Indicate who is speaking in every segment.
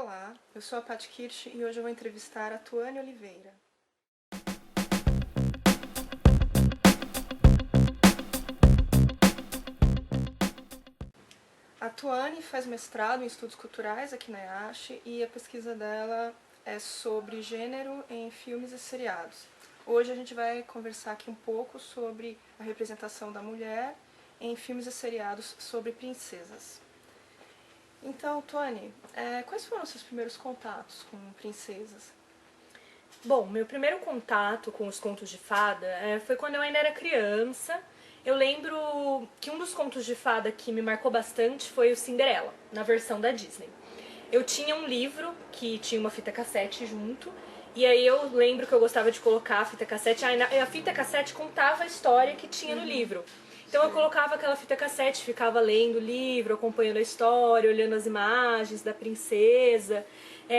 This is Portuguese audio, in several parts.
Speaker 1: Olá, eu sou a Paty Kirsch e hoje eu vou entrevistar a Tuane Oliveira. A Tuane faz mestrado em estudos culturais aqui na IACH e a pesquisa dela é sobre gênero em filmes e seriados. Hoje a gente vai conversar aqui um pouco sobre a representação da mulher em filmes e seriados sobre princesas. Então, Tuane, quais foram os seus primeiros contatos com princesas?
Speaker 2: Bom, meu primeiro contato com os contos de fada foi quando eu ainda era criança. Eu lembro que um dos contos de fada que me marcou bastante foi o Cinderela, na versão da Disney. Eu tinha um livro que tinha uma fita cassete junto, e aí eu lembro que eu gostava de colocar a fita cassete, a fita cassete contava a história que tinha no livro. Então eu colocava aquela fita cassete, ficava lendo o livro, acompanhando a história, olhando as imagens da princesa.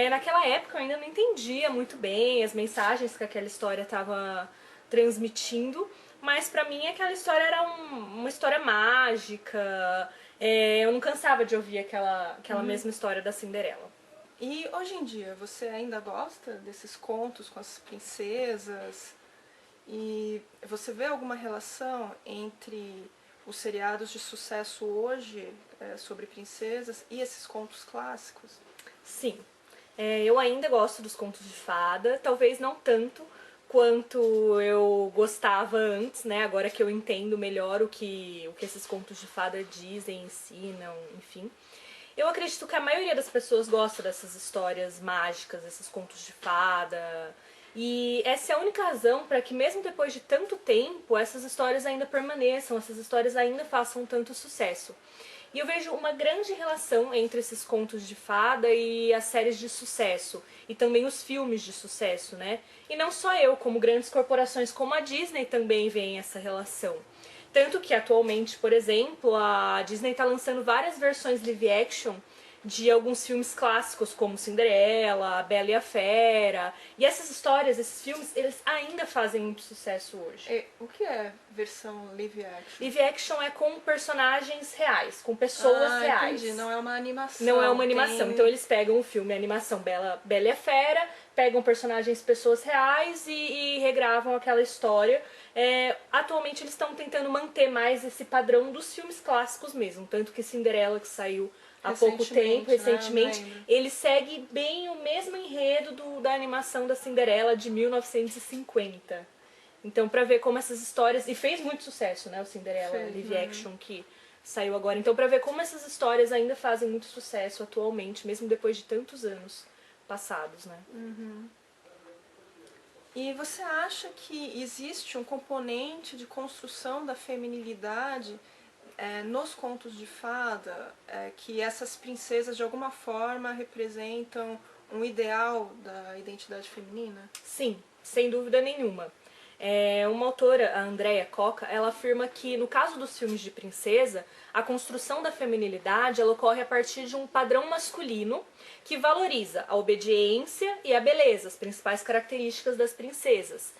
Speaker 2: Naquela época eu ainda não entendia muito bem as mensagens que aquela história estava transmitindo, mas pra mim aquela história era uma história mágica. Eu não cansava de ouvir aquela mesma história da Cinderela.
Speaker 1: E hoje em dia, você ainda gosta desses contos com as princesas? E você vê alguma relação entre os seriados de sucesso hoje sobre princesas e esses contos clássicos?
Speaker 2: Sim, eu ainda gosto dos contos de fada, talvez não tanto quanto eu gostava antes, né? Agora que eu entendo melhor o que esses contos de fada dizem, ensinam, enfim. Eu acredito que a maioria das pessoas gosta dessas histórias mágicas, desses contos de fada. E essa é a única razão para que mesmo depois de tanto tempo, essas histórias ainda permaneçam, essas histórias ainda façam tanto sucesso. E eu vejo uma grande relação entre esses contos de fada e as séries de sucesso, e também os filmes de sucesso, né? E não só eu, como grandes corporações como a Disney também veem essa relação. Tanto que atualmente, por exemplo, a Disney está lançando várias versões live action de alguns filmes clássicos como Cinderela, A Bela e a Fera. E essas histórias, esses filmes, eles ainda fazem muito sucesso hoje.
Speaker 1: O que é versão live action?
Speaker 2: Live action é com personagens reais, com pessoas reais.
Speaker 1: Entendi. Não é uma animação.
Speaker 2: Não é uma animação.
Speaker 1: Tem...
Speaker 2: Então eles pegam o filme, a animação Bela e a Fera, pegam personagens, pessoas reais e regravam aquela história. Atualmente eles estão tentando manter mais esse padrão dos filmes clássicos mesmo. Tanto que Cinderela, que saiu há pouco tempo, recentemente,
Speaker 1: Né?
Speaker 2: ele segue bem o mesmo enredo da animação da Cinderela de 1950. Então, pra ver como essas histórias... E fez muito sucesso, né, o Cinderela live action que saiu agora. Então, pra ver como essas histórias ainda fazem muito sucesso atualmente, mesmo depois de tantos anos passados, né?
Speaker 1: E você acha que existe um componente de construção da feminilidade nos contos de fada, que essas princesas de alguma forma representam um ideal da identidade feminina?
Speaker 2: Sim, sem dúvida nenhuma. Uma autora, a Andrea Coca, ela afirma que no caso dos filmes de princesa, a construção da feminilidade ela ocorre a partir de um padrão masculino que valoriza a obediência e a beleza, as principais características das princesas.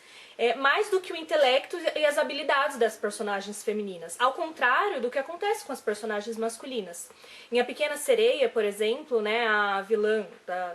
Speaker 2: Mais do que o intelecto e as habilidades das personagens femininas, ao contrário do que acontece com as personagens masculinas. Em A Pequena Sereia, por exemplo, né, a vilã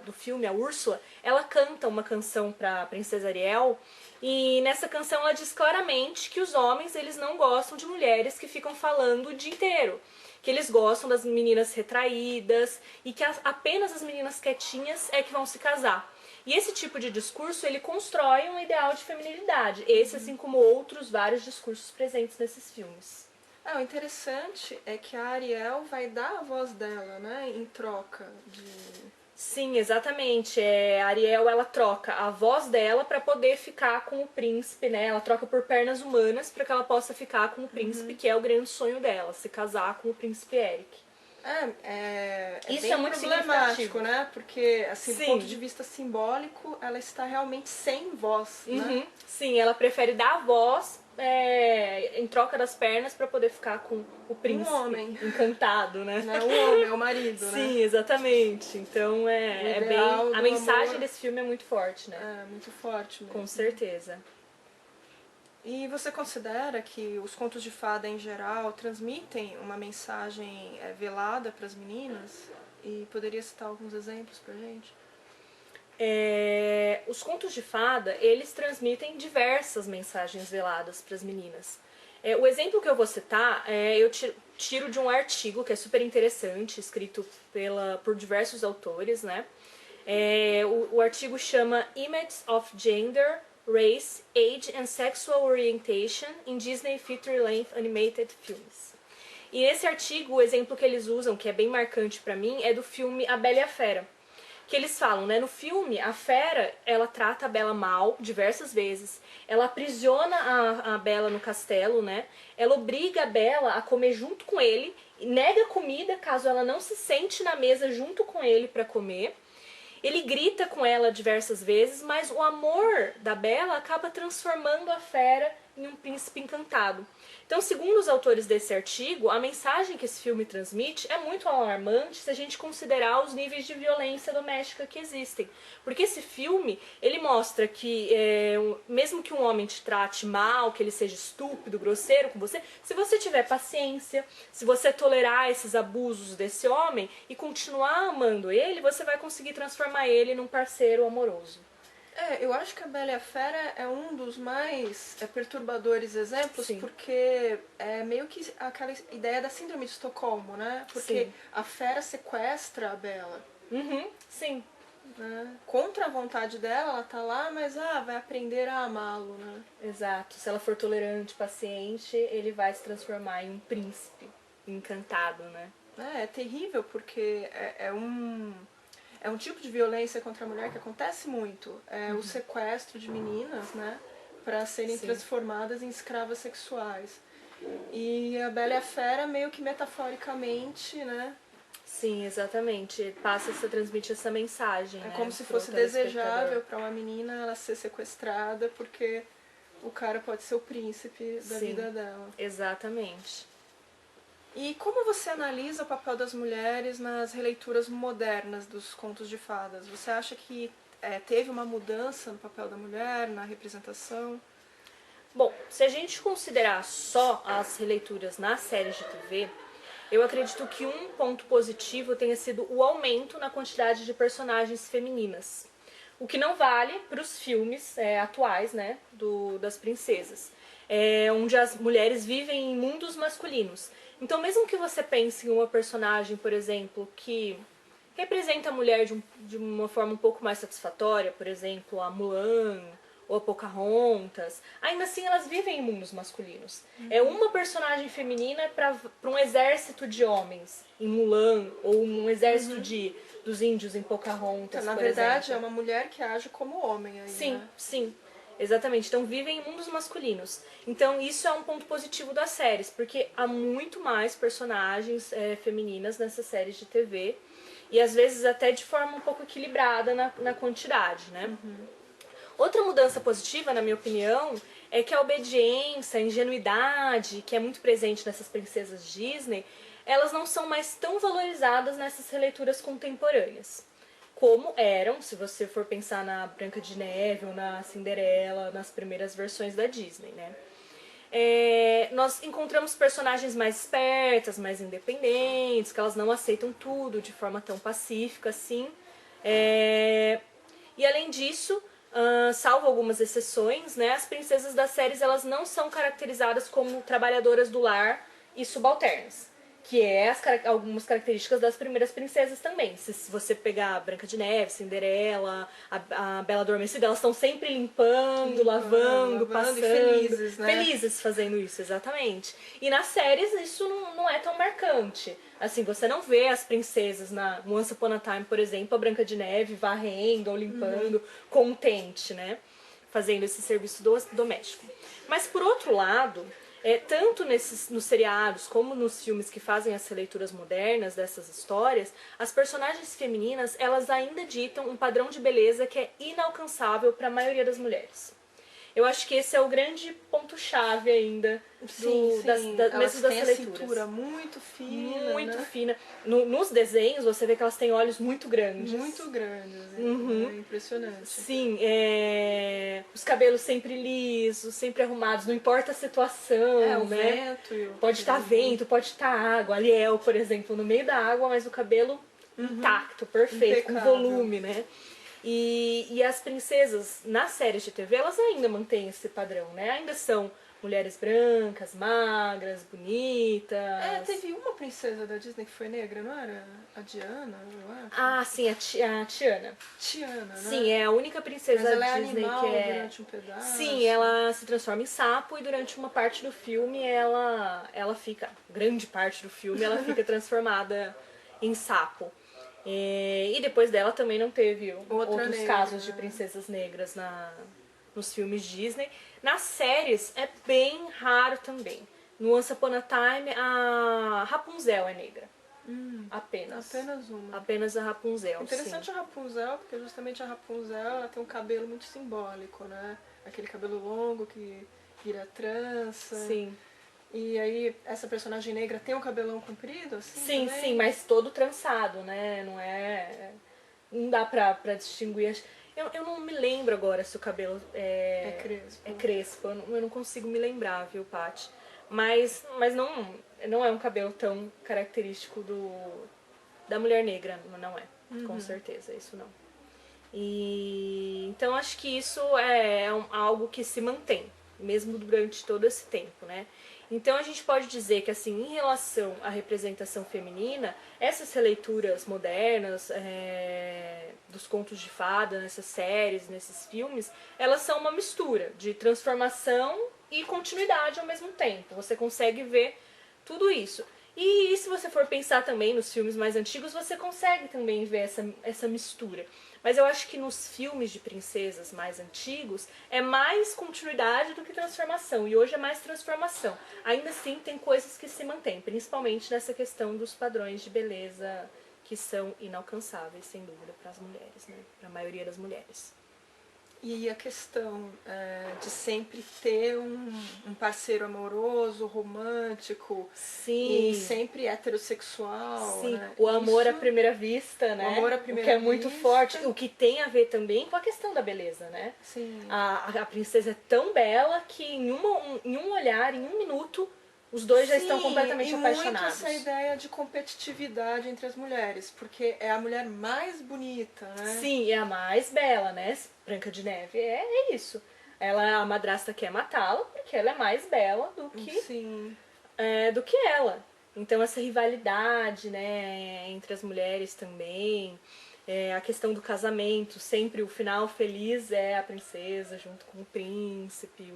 Speaker 2: do filme, a Úrsula, ela canta uma canção para a princesa Ariel, e nessa canção ela diz claramente que os homens eles não gostam de mulheres que ficam falando o dia inteiro, que eles gostam das meninas retraídas e que apenas as meninas quietinhas é que vão se casar. E esse tipo de discurso, ele constrói um ideal de feminilidade. Esse, assim como outros vários discursos presentes nesses filmes.
Speaker 1: O interessante é que a Ariel vai dar a voz dela, né, em troca de...
Speaker 2: Sim, exatamente. A Ariel, ela troca a voz dela para poder ficar com o príncipe, né? Ela troca por pernas humanas para que ela possa ficar com o príncipe, que é o grande sonho dela, se casar com o príncipe Eric.
Speaker 1: Isso
Speaker 2: bem
Speaker 1: é muito problemático, né? Porque, assim,
Speaker 2: Sim.
Speaker 1: do ponto de vista simbólico, ela está realmente sem voz, né?
Speaker 2: Sim, ela prefere dar a voz em troca das pernas para poder ficar com o príncipe
Speaker 1: homem.
Speaker 2: encantado, né?
Speaker 1: O homem, é o marido, né?
Speaker 2: Sim, exatamente. Então bem. A mensagem desse filme é muito forte, né?
Speaker 1: Muito forte mesmo.
Speaker 2: Com certeza.
Speaker 1: E você considera que os contos de fada em geral transmitem uma mensagem velada para as meninas? E poderia citar alguns exemplos pra gente?
Speaker 2: Os contos de fada, eles transmitem diversas mensagens veladas para as meninas. O exemplo que eu vou citar, eu tiro de um artigo que é super interessante, escrito por diversos autores, né? O artigo chama Images of Gender, Race, Age and Sexual Orientation in Disney Feature-Length Animated Films. E nesse artigo, o exemplo que eles usam, que é bem marcante pra mim, é do filme A Bela e a Fera. Que eles falam, né? No filme, a Fera, ela trata a Bela mal diversas vezes. Ela aprisiona a Bela no castelo, né? Ela obriga a Bela a comer junto com ele, nega comida caso ela não se sente na mesa junto com ele para comer. Ele grita com ela diversas vezes, mas o amor da Bela acaba transformando a Fera em um príncipe encantado. Então, segundo os autores desse artigo, a mensagem que esse filme transmite é muito alarmante se a gente considerar os níveis de violência doméstica que existem. Porque esse filme, ele mostra que mesmo que um homem te trate mal, que ele seja estúpido, grosseiro com você, se você tiver paciência, se você tolerar esses abusos desse homem e continuar amando ele, você vai conseguir transformar ele num parceiro amoroso.
Speaker 1: Eu acho que A Bela e a Fera é um dos mais perturbadores exemplos, sim, porque é meio que aquela ideia da síndrome de Estocolmo, né? Porque sim, a Fera sequestra a Bela.
Speaker 2: Uhum, sim.
Speaker 1: Né? Contra a vontade dela, ela tá lá, mas vai aprender a amá-lo, né?
Speaker 2: Exato. Se ela for tolerante, paciente, ele vai se transformar em um príncipe encantado, né?
Speaker 1: É terrível, porque é um tipo de violência contra a mulher que acontece muito. O sequestro de meninas, né, para serem sim, transformadas em escravas sexuais. E a Bela e a Fera meio que metaforicamente, né?
Speaker 2: Sim, exatamente. Transmite essa mensagem.
Speaker 1: É como se fosse desejável para uma menina ela ser sequestrada porque o cara pode ser o príncipe da vida dela.
Speaker 2: Exatamente.
Speaker 1: E como você analisa o papel das mulheres nas releituras modernas dos contos de fadas? Você acha que teve uma mudança no papel da mulher, na representação?
Speaker 2: Bom, se a gente considerar só as releituras nas séries de TV, eu acredito que um ponto positivo tenha sido o aumento na quantidade de personagens femininas. O que não vale para os filmes atuais, né, das princesas. Onde as mulheres vivem em mundos masculinos. Então, mesmo que você pense em uma personagem, por exemplo, que representa a mulher de uma forma um pouco mais satisfatória, por exemplo, a Mulan ou a Pocahontas, ainda assim elas vivem em mundos masculinos. É uma personagem feminina para um exército de homens em Mulan, ou um exército dos índios em Pocahontas,
Speaker 1: então, na verdade, é uma mulher que age como homem aí,
Speaker 2: sim,
Speaker 1: né?
Speaker 2: Sim. Exatamente, então vivem em mundos masculinos. Então isso é um ponto positivo das séries, porque há muito mais personagens femininas nessas séries de TV, e às vezes até de forma um pouco equilibrada na quantidade, né? Outra mudança positiva, na minha opinião, é que a obediência, a ingenuidade, que é muito presente nessas princesas Disney, elas não são mais tão valorizadas nessas releituras contemporâneas. Como eram, se você for pensar na Branca de Neve ou na Cinderela, nas primeiras versões da Disney, né? Nós encontramos personagens mais espertas, mais independentes, que elas não aceitam tudo de forma tão pacífica assim. E além disso, salvo algumas exceções, né, as princesas das séries elas não são caracterizadas como trabalhadoras do lar e subalternas. Que algumas características das primeiras princesas também. Se você pegar a Branca de Neve, Cinderela, a Bela Adormecida, elas estão sempre limpando, lavando, passando. E
Speaker 1: felizes, né?
Speaker 2: Felizes fazendo isso, exatamente. E nas séries isso não é tão marcante. Assim, você não vê as princesas na Once Upon a Time, por exemplo, a Branca de Neve varrendo ou limpando, contente, né? Fazendo esse serviço doméstico. Mas por outro lado, tanto nos seriados como nos filmes que fazem as releituras modernas dessas histórias, as personagens femininas elas ainda ditam um padrão de beleza que é inalcançável para a maioria das mulheres. Eu acho que esse é o grande ponto-chave ainda
Speaker 1: mesmo das
Speaker 2: releituras.
Speaker 1: A cintura muito fina.
Speaker 2: Muito fina. Nos desenhos você vê que elas têm olhos muito grandes.
Speaker 1: Muito grandes, é impressionante.
Speaker 2: Sim, os cabelos sempre lisos, sempre arrumados, não importa a situação,
Speaker 1: o
Speaker 2: né?
Speaker 1: vento.
Speaker 2: Pode estar vento, pode estar água. Aliel, por exemplo, no meio da água, mas o cabelo intacto, perfeito, com
Speaker 1: Impecável.
Speaker 2: volume, né? E as princesas nas séries de TV, elas ainda mantêm esse padrão, né? Ainda são mulheres brancas, magras, bonitas.
Speaker 1: Teve uma princesa da Disney que foi negra, não era? A Diana, eu acho.
Speaker 2: Ah, sim, a Tiana.
Speaker 1: Tiana, né?
Speaker 2: Sim, é a única princesa
Speaker 1: Mas ela é
Speaker 2: Disney
Speaker 1: animal
Speaker 2: que é.
Speaker 1: durante um pedaço.
Speaker 2: Sim, ela se transforma em sapo e durante uma parte do filme ela fica. Grande parte do filme ela fica transformada em sapo. E depois dela também não teve outros
Speaker 1: negra,
Speaker 2: casos de
Speaker 1: né?
Speaker 2: princesas negras nos filmes Disney. Nas séries é bem raro também. No Once Upon a Time, a Rapunzel é negra. Apenas.
Speaker 1: Apenas uma.
Speaker 2: Apenas a Rapunzel,
Speaker 1: Interessante
Speaker 2: sim.
Speaker 1: a Rapunzel, porque justamente a Rapunzel ela tem um cabelo muito simbólico, né? Aquele cabelo longo que vira trança.
Speaker 2: Sim.
Speaker 1: E aí essa personagem negra tem um cabelão comprido, assim?
Speaker 2: Sim,
Speaker 1: também?
Speaker 2: sim, mas todo trançado, né? Não é. Não dá pra distinguir. Eu não me lembro agora se o cabelo
Speaker 1: É crespo.
Speaker 2: é crespo. Eu não consigo me lembrar, viu, Paty? Mas não é um cabelo tão característico da mulher negra, não é. Com certeza, isso não. E então acho que isso é algo que se mantém, mesmo durante todo esse tempo, né? Então a gente pode dizer que assim, em relação à representação feminina, essas releituras modernas dos contos de fada, nessas séries, nesses filmes, elas são uma mistura de transformação e continuidade ao mesmo tempo. Você consegue ver tudo isso. E se você for pensar também nos filmes mais antigos, você consegue também ver essa mistura. Mas eu acho que nos filmes de princesas mais antigos é mais continuidade do que transformação. E hoje é mais transformação. Ainda assim, tem coisas que se mantêm, principalmente nessa questão dos padrões de beleza que são inalcançáveis, sem dúvida, para as mulheres, né? Para a maioria das mulheres.
Speaker 1: E a questão de sempre ter um parceiro amoroso, romântico,
Speaker 2: Sim.
Speaker 1: e sempre heterossexual.
Speaker 2: Sim,
Speaker 1: Né?
Speaker 2: o amor
Speaker 1: Isso,
Speaker 2: à primeira vista, né?
Speaker 1: O amor à
Speaker 2: O
Speaker 1: primeira
Speaker 2: que é muito
Speaker 1: vista.
Speaker 2: forte, o que tem a ver também com a questão da beleza, né?
Speaker 1: Sim.
Speaker 2: A princesa é tão bela que em um olhar, em um minuto, os dois já estão completamente apaixonados.
Speaker 1: E muito essa ideia de competitividade entre as mulheres, porque é a mulher mais bonita, né?
Speaker 2: Sim, é a mais bela, né? Branca de Neve é isso. Ela é a madrasta quer matá-la porque ela é mais bela do que ela. Então essa rivalidade, né, entre as mulheres também, a questão do casamento, sempre o final feliz é a princesa junto com o príncipe,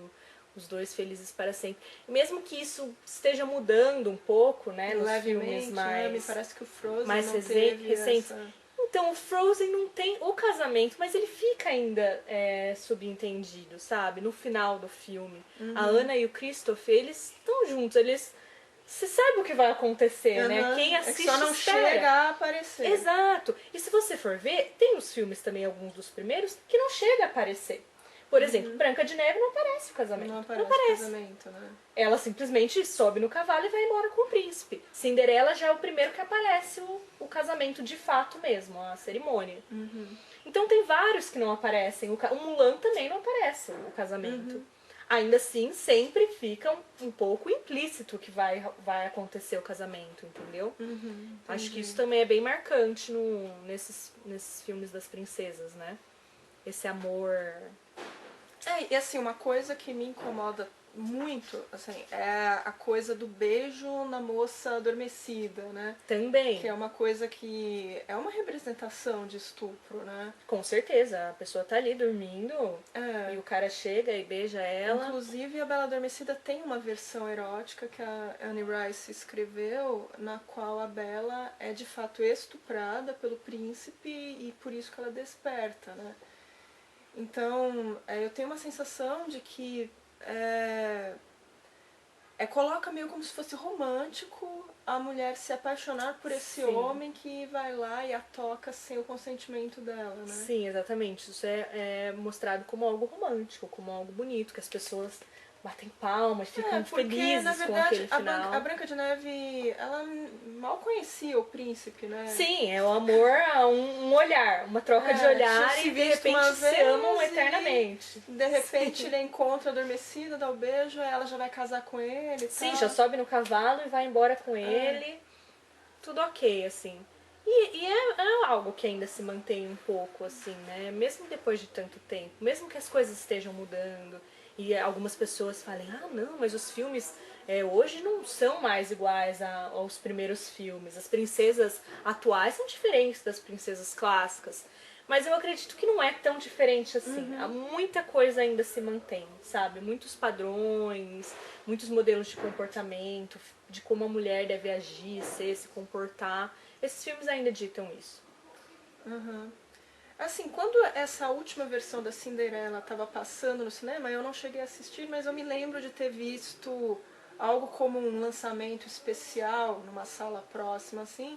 Speaker 2: os dois felizes para sempre. E mesmo que isso esteja mudando um pouco, né, nos filmes mais,
Speaker 1: me parece que o Frozen
Speaker 2: mais
Speaker 1: não teve
Speaker 2: recentes.
Speaker 1: essa...
Speaker 2: Então, o Frozen não tem o casamento, mas ele fica ainda subentendido, sabe? No final do filme. A Anna e o Christopher, eles estão juntos, você sabe o que vai acontecer, né? Quem assiste
Speaker 1: que só não
Speaker 2: espera.
Speaker 1: chega a aparecer.
Speaker 2: Exato. E se você for ver, tem nos filmes também, alguns dos primeiros, que não chega a aparecer. Por exemplo, Branca de Neve não aparece o casamento.
Speaker 1: Não aparece o casamento, né?
Speaker 2: Ela simplesmente sobe no cavalo e vai embora com o príncipe. Cinderela já é o primeiro que aparece o casamento de fato mesmo, a cerimônia. Então tem vários que não aparecem. O Mulan também não aparece o casamento. Ainda assim, sempre fica um pouco implícito que vai acontecer o casamento, entendeu? Acho que isso também é bem marcante nesses filmes das princesas, né? Esse amor...
Speaker 1: E assim, uma coisa que me incomoda muito, assim, é a coisa do beijo na moça adormecida, né?
Speaker 2: Também.
Speaker 1: Que é uma coisa que é uma representação de estupro, né?
Speaker 2: Com certeza, a pessoa tá ali dormindo e o cara chega e beija ela.
Speaker 1: Inclusive, a Bela Adormecida tem uma versão erótica que a Anne Rice escreveu, na qual a Bela é de fato estuprada pelo príncipe e por isso que ela desperta, né? Então, eu tenho uma sensação de que coloca meio como se fosse romântico a mulher se apaixonar por esse homem que vai lá e a toca sem o consentimento dela, né?
Speaker 2: Sim, exatamente. Isso é mostrado como algo romântico, como algo bonito, que as pessoas batem palmas, ficam felizes
Speaker 1: na verdade,
Speaker 2: com aquele final.
Speaker 1: A Branca de Neve, ela mal conhecia o príncipe, né?
Speaker 2: Sim, é o amor a um olhar, uma troca de olhar e de repente se amam eternamente.
Speaker 1: De repente ele encontra adormecida, dá o beijo, ela já vai casar com ele e
Speaker 2: Sim,
Speaker 1: tal.
Speaker 2: já sobe no cavalo e vai embora com ele. Tudo ok, assim. É algo que ainda se mantém um pouco, assim, né? Mesmo depois de tanto tempo, mesmo que as coisas estejam mudando e algumas pessoas falem, ah, não, mas os filmes hoje não são mais iguais aos primeiros filmes. As princesas atuais são diferentes das princesas clássicas. Mas eu acredito que não é tão diferente assim. Há muita coisa ainda se mantém, sabe? Muitos padrões, muitos modelos de comportamento, de como a mulher deve agir, ser, se comportar. Esses filmes ainda ditam isso.
Speaker 1: Uhum. Assim, quando essa última versão da Cinderela estava passando no cinema, eu não cheguei a assistir, mas eu me lembro de ter visto algo como um lançamento especial numa sala próxima, assim,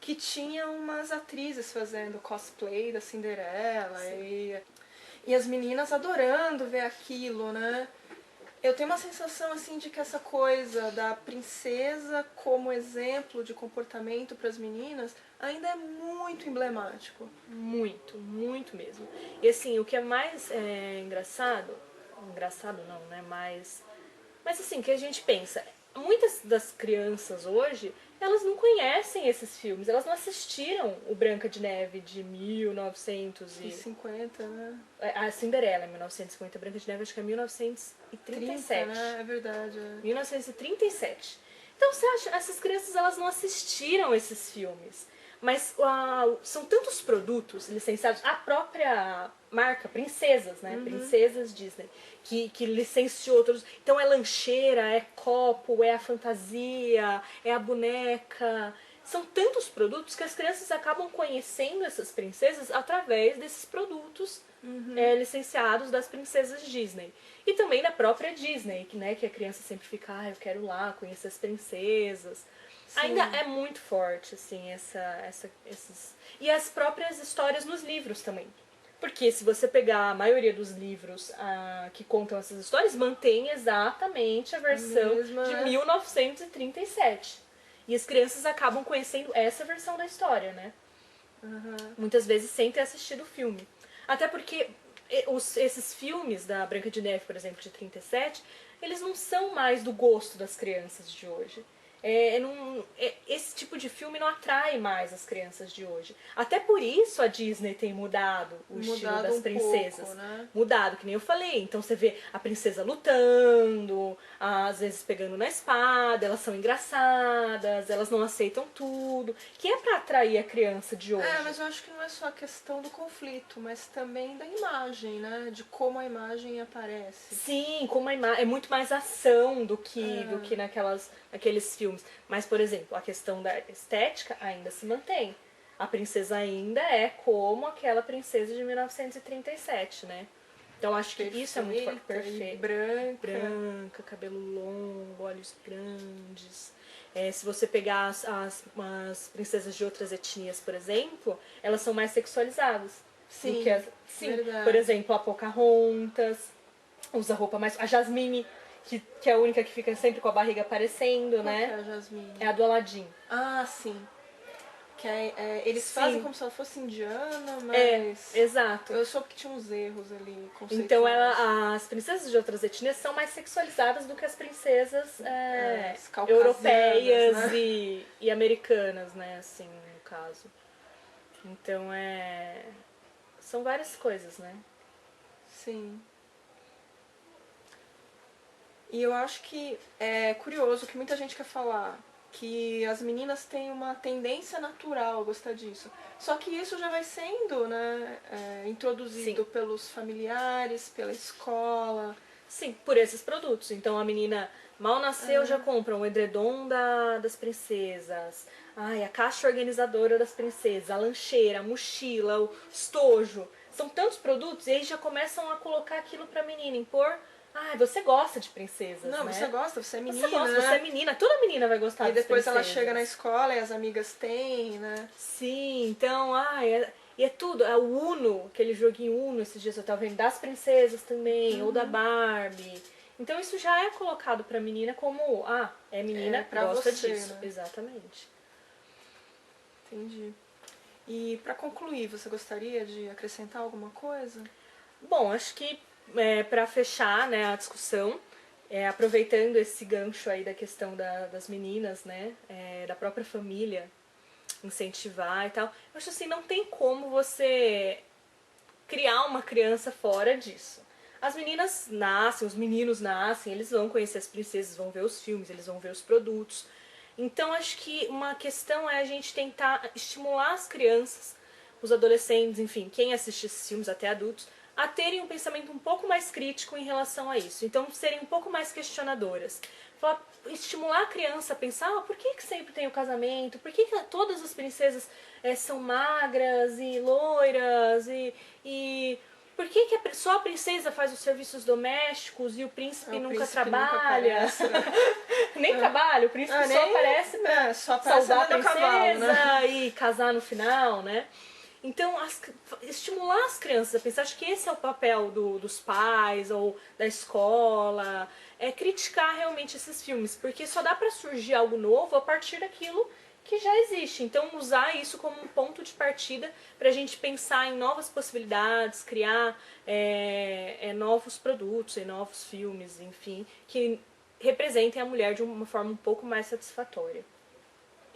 Speaker 1: que tinha umas atrizes fazendo cosplay da Cinderela e as meninas adorando ver aquilo, né? Eu tenho uma sensação assim de que essa coisa da princesa como exemplo de comportamento para as meninas ainda é muito emblemático.
Speaker 2: Muito, muito mesmo. E assim, o que é mais engraçado não, né? Mas assim, que a gente pensa, muitas das crianças hoje, elas não conhecem esses filmes, elas não assistiram o Branca de Neve de 1900
Speaker 1: E 50, né?
Speaker 2: a Cinderela é 1950, a Branca de Neve acho que é
Speaker 1: 30,
Speaker 2: 1937.
Speaker 1: né? É verdade. É.
Speaker 2: 1937. Então você acha, essas crianças elas não assistiram esses filmes. Mas são tantos produtos licenciados, a própria marca, Princesas, né? Princesas Disney, que licenciou todos. Então é lancheira, é copo, é a fantasia, é a boneca. São tantos produtos que as crianças acabam conhecendo essas princesas através desses produtos licenciados das princesas Disney. E também da própria Disney, que a criança sempre fica, ah, eu quero ir lá conhecer as princesas.
Speaker 1: Sim.
Speaker 2: Ainda é muito forte, assim, esses... E as próprias histórias nos livros também. Porque se você pegar a maioria dos livros que contam essas histórias, mantém exatamente a versão
Speaker 1: mesma,
Speaker 2: de
Speaker 1: né?
Speaker 2: 1937. E as crianças acabam conhecendo essa versão da história, né? Muitas vezes sem ter assistido o filme. Até porque esses filmes da Branca de Neve, por exemplo, de 37, eles não são mais do gosto das crianças de hoje. Esse tipo de filme não atrai mais as crianças de hoje. Até por isso a Disney tem mudado o estilo das princesas.
Speaker 1: Pouco, né?
Speaker 2: Mudado, que nem eu falei. Então você vê a princesa lutando, às vezes pegando na espada, elas são engraçadas, elas não aceitam tudo. Que é pra atrair a criança de hoje.
Speaker 1: Mas eu acho que não é só a questão do conflito, mas também da imagem, né? De como a imagem aparece.
Speaker 2: Sim, como é muito mais ação do que naqueles filmes. Mas, por exemplo, a questão da estética ainda se mantém. A princesa ainda é como aquela princesa de 1937, né? Então acho que isso é muito forte. Perfeito.
Speaker 1: Branca.
Speaker 2: Branca, cabelo longo, olhos grandes. Se você pegar as princesas de outras etnias, por exemplo, elas são mais sexualizadas.
Speaker 1: Sim,
Speaker 2: sim.
Speaker 1: verdade.
Speaker 2: Por exemplo, a Pocahontas usa roupa mais... A Jasmine, que é a única que fica sempre com a barriga aparecendo, né?
Speaker 1: Qual que é a Jasmine?
Speaker 2: É a do Aladdin.
Speaker 1: Ah, sim. Que eles
Speaker 2: Sim.
Speaker 1: fazem como se ela fosse indiana, mas...
Speaker 2: Exato.
Speaker 1: Eu soube que tinha uns erros ali conceituais.
Speaker 2: Então as princesas de outras etnias são mais sexualizadas do que as princesas europeias, né? e americanas, né, assim, no caso. Então são várias coisas, né?
Speaker 1: Sim. E eu acho que é curioso que muita gente quer falar que as meninas têm uma tendência natural a gostar disso. Só que isso já vai sendo, né, introduzido
Speaker 2: Sim.
Speaker 1: pelos familiares, pela escola.
Speaker 2: Sim, por esses produtos. Então a menina mal nasceu, já compra o edredom das princesas, a caixa organizadora das princesas, a lancheira, a mochila, o estojo. São tantos produtos e aí já começam a colocar aquilo pra menina, impor. Você gosta de princesas,
Speaker 1: Não,
Speaker 2: né?
Speaker 1: você gosta, você é menina.
Speaker 2: Você gosta, você é menina. Toda menina vai gostar
Speaker 1: E
Speaker 2: das
Speaker 1: depois
Speaker 2: princesas.
Speaker 1: ela chega na escola e as amigas têm, né?
Speaker 2: Sim, então, e é tudo. É o Uno, aquele joguinho Uno, esses dias eu tava vendo, das princesas também, ou da Barbie. Então isso já é colocado pra menina como, é menina,
Speaker 1: pra
Speaker 2: gosta
Speaker 1: você,
Speaker 2: disso.
Speaker 1: né?
Speaker 2: Exatamente.
Speaker 1: Entendi. E pra concluir, você gostaria de acrescentar alguma coisa?
Speaker 2: Bom, acho que para fechar, né, a discussão, aproveitando esse gancho aí da questão das meninas, né, da própria família, incentivar e tal. Eu acho assim, não tem como você criar uma criança fora disso. As meninas nascem, os meninos nascem, eles vão conhecer as princesas, vão ver os filmes, eles vão ver os produtos. Então acho que uma questão é a gente tentar estimular as crianças, os adolescentes, enfim, quem assiste esses filmes, até adultos, a terem um pensamento um pouco mais crítico em relação a isso. Então serem um pouco mais questionadoras. Estimular a criança a pensar, por que sempre tem o casamento? Por que todas as princesas são magras e loiras? E por que só a princesa faz os serviços domésticos e o príncipe nunca trabalha? Nem trabalha, o príncipe só aparece pra salvar a princesa cavalo, né? E casar no final, né? Então, estimular as crianças a pensar, acho que esse é o papel dos pais ou da escola, é criticar realmente esses filmes, porque só dá pra surgir algo novo a partir daquilo que já existe. Então, usar isso como um ponto de partida pra gente pensar em novas possibilidades, criar novos produtos, novos filmes, enfim, que representem a mulher de uma forma um pouco mais satisfatória.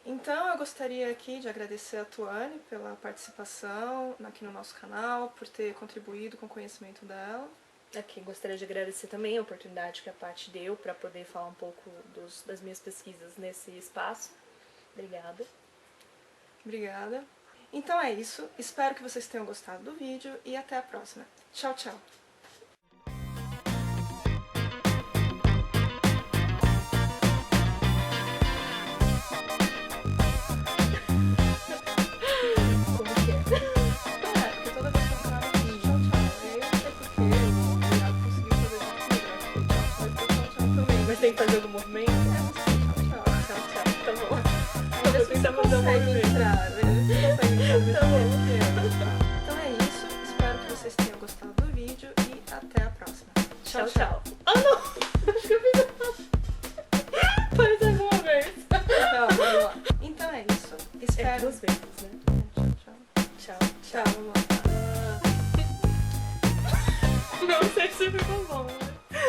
Speaker 1: Então eu gostaria aqui de agradecer a Tuane pela participação aqui no nosso canal, por ter contribuído com o conhecimento dela.
Speaker 2: Aqui gostaria de agradecer também a oportunidade que a Paty deu para poder falar um pouco das minhas pesquisas nesse espaço. Obrigada.
Speaker 1: Obrigada. Então é isso, espero que vocês tenham gostado do vídeo e até a próxima. Tchau, tchau!
Speaker 2: Tem que fazer algum movimento?
Speaker 1: Tchau, tchau, tchau.
Speaker 2: Tá bom.
Speaker 1: Eu vou tentar fazer um movimento. Tá bom. Então é isso. Espero que vocês tenham gostado do vídeo e até a próxima.
Speaker 2: Tchau, tchau. Ah, não! Acho que eu fiz errado. Faz alguma vez.
Speaker 1: Então, vamos lá. Então é isso. Espero...
Speaker 2: duas vezes, né?
Speaker 1: Tchau,
Speaker 2: Tchau.
Speaker 1: tchau. Tchau, vamos lá.
Speaker 2: Não sei se ficou bom.